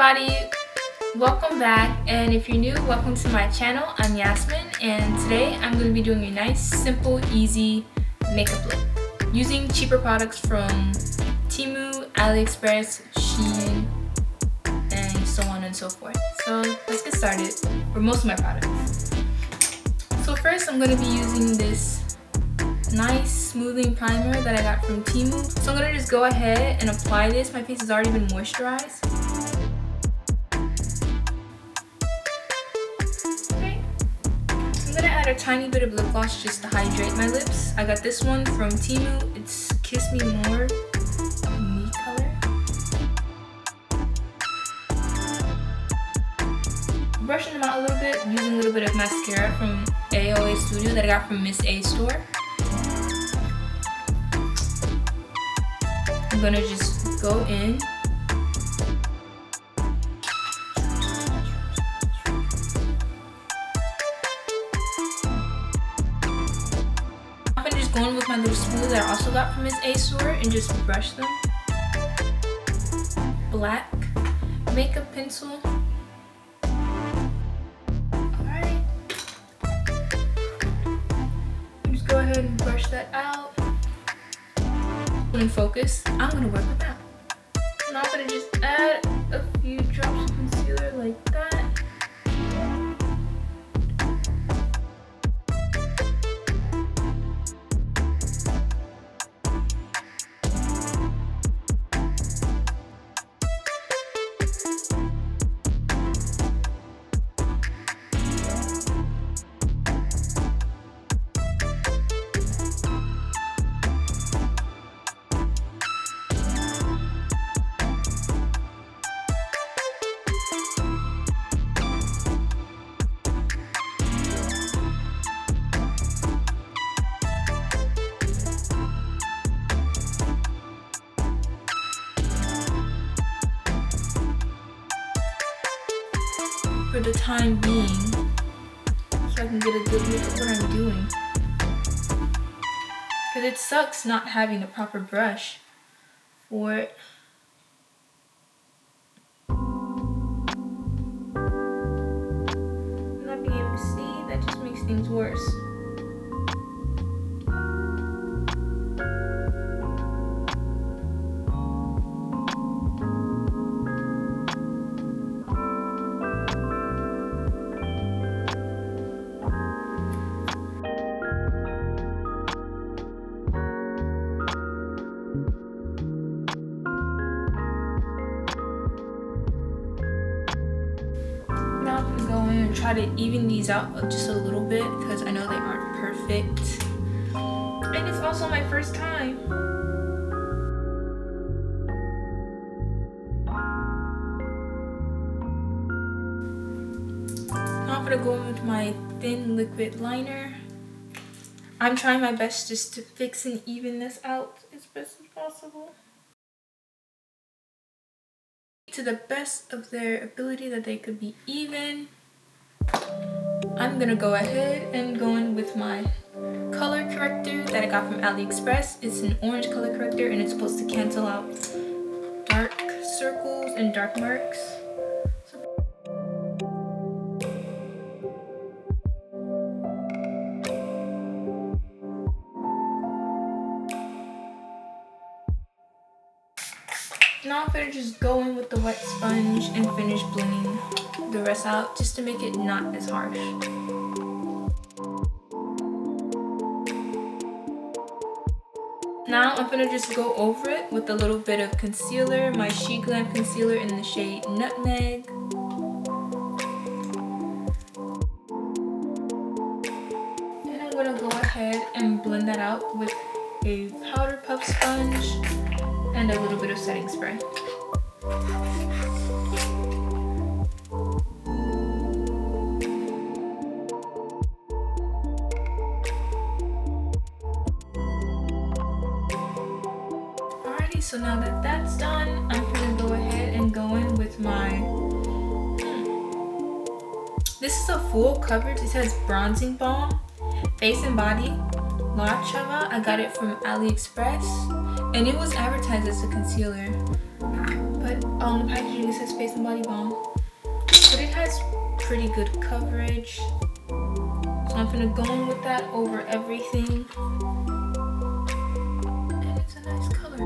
everybody, welcome back, and if you're new, welcome to my channel. I'm Yasmin, and today I'm going to be doing a nice, simple, easy makeup look using cheaper products from Temu, AliExpress, Shein, and so on and so forth. So let's get started for most of my products. So first I'm going to be using this nice smoothing primer that I got from Temu. So I'm going to just go ahead and apply this. My face has already been moisturized. Okay. I'm going to add a tiny bit of lip gloss just to hydrate my lips. I got this one from Temu. It's Kiss Me More Me color. Brushing them out a little bit, using a little bit of mascara from AOA Studio that I got from Miss A store. I'm gonna just go in. I'm gonna just go in with my little spoolie that I also got from Miss A store and just brush them. Black makeup pencil. Alright. Just go ahead and brush that out. In focus, I'm gonna work with that. Now I'm gonna just add a few drops of concealer like that. For the time being, so I can get a good look at what I'm doing. Because it sucks not having a proper brush for it. Not being able to see, that just makes things worse. And try to even these out just a little bit because I know they aren't perfect, and it's also my first time. Now I'm gonna go in with my thin liquid liner. I'm trying my best just to fix and even this out as best as possible, to the best of their ability that they could be even. I'm gonna go ahead and go in with my color corrector that I got from AliExpress. It's an orange color corrector and it's supposed to cancel out dark circles and dark marks. Now I'm gonna just go in with the wet sponge and finish blending the rest out just to make it not as harsh. Now I'm gonna just go over it with a little bit of concealer, my SheGlam concealer in the shade Nutmeg. And I'm gonna go ahead and blend that out with a powder puff sponge and a little bit of setting spray. Alrighty, so now that that's done, I'm gonna go ahead and go in with my this is a full coverage. It says Bronzing Balm, Face and Body, La Chava. I got it from AliExpress and it was advertised as a concealer, but but on the packaging it says Face and Body Balm. But it has pretty good coverage. So I'm gonna go in with that over everything. And it's a nice color.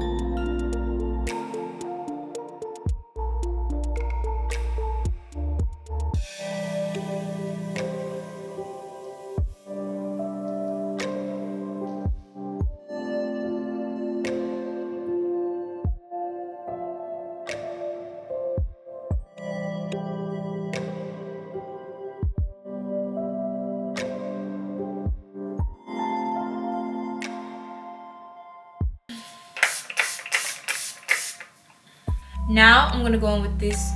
Now I'm gonna go in with this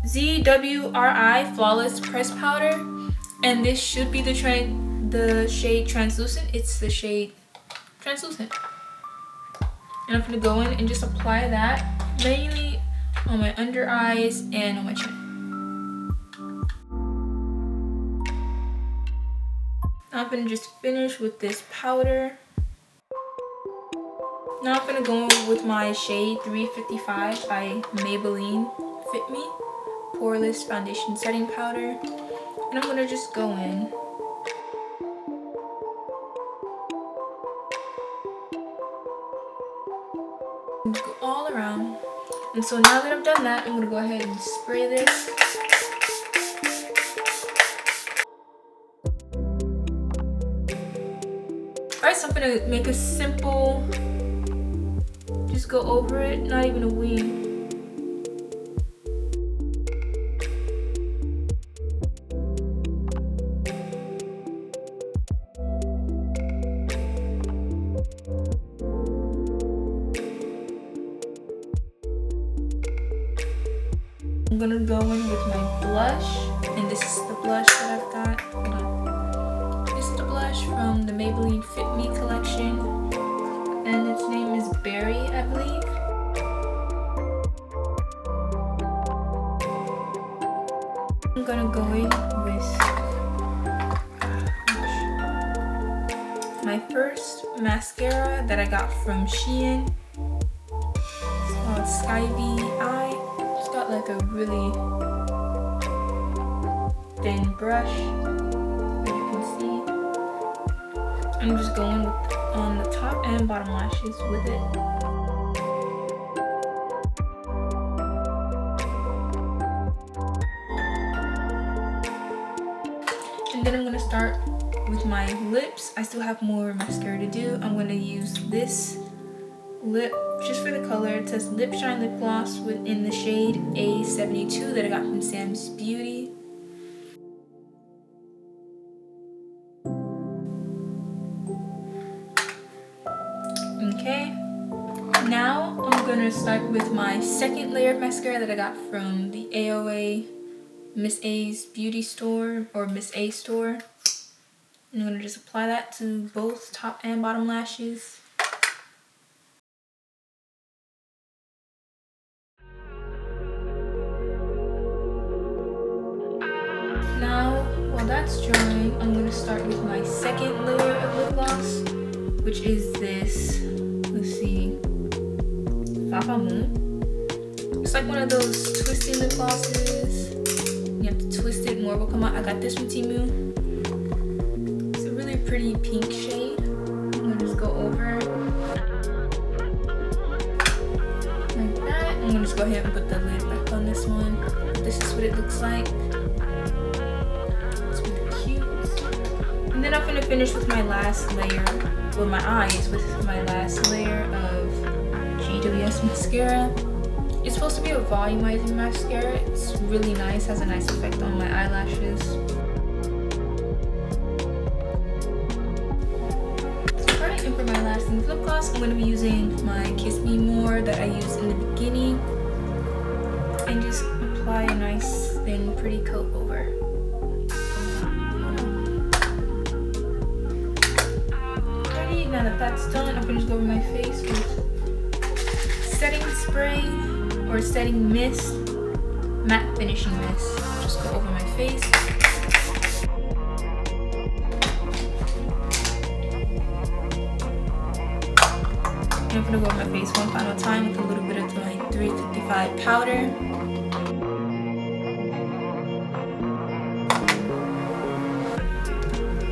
ZWRI Flawless Press Powder, and this should be the shade Translucent. It's the shade Translucent. And I'm gonna go in and just apply that mainly on my under eyes and on my chin. I'm gonna just finish with this powder. Now I'm gonna go with my shade 355 by Maybelline Fit Me Poreless Foundation Setting Powder. And I'm gonna just go in. And go all around. And so now that I've done that, I'm gonna go ahead and spray this. Alright, so I'm gonna make a simple, just go over it, not even a wing. I'm gonna go in with my blush, and this is the blush that I've got. Hold on. This is the blush from the Maybelline Fit Me collection, and its name is Berry, I believe. I'm gonna go in with my first mascara that I got from Shein. It's called Skyvie Eye. It's got like a really thin brush, as you can see. I'm just going on the top and bottom lashes with it. And then I'm gonna start with my lips. I still have more mascara to do. I'm gonna use this lip just for the color. It says Lip Shine Lip Gloss in the shade A72 that I got from Sam's Beauty. Okay, now I'm gonna start with my second layer of mascara that I got from the AOA Miss A's Beauty store, or Miss A store. And I'm gonna just apply that to both top and bottom lashes. Now, while that's drying, I'm gonna start with my second layer of lip gloss, which is this, let's see, Fafa Moon. It's like one of those twisty lip glosses. You have to twist it, more will come out. I got this from Temu. It's a really pretty pink shade. I'm gonna just go over like that. I'm gonna just go ahead and put the lid back on this one. This is what it looks like. It's really cute. And then I'm gonna finish with my last layer, with my eyes, with my last layer of GWS mascara. It's supposed to be a volumizing mascara. It's really nice, has a nice effect on my eyelashes. Alright, and for my lasting lip gloss, I'm going to be using my Kiss Me More that I used in the beginning. And just apply a nice, thin, pretty coat over. Alrighty, now that that's done, I'm going to just go over my face with setting spray or setting mist, matte finishing mist. Just go over my face. And I'm gonna go over my face one final time with a little bit of my 355 powder.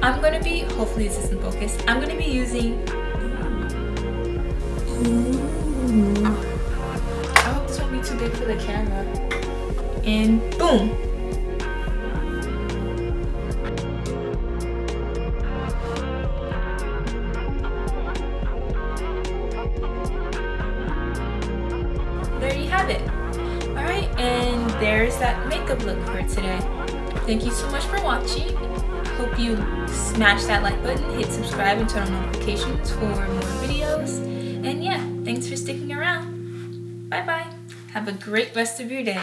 I'm going to be, hopefully this isn't focused, I'm going to be using, I hope this won't be too big for the camera, and boom! There you have it. Alright, and there's that makeup look for today. Thank you so much for watching. Hope you smash that like button, hit subscribe, and turn on notifications for more videos. And yeah, thanks for sticking around. Bye bye. Have a great rest of your day.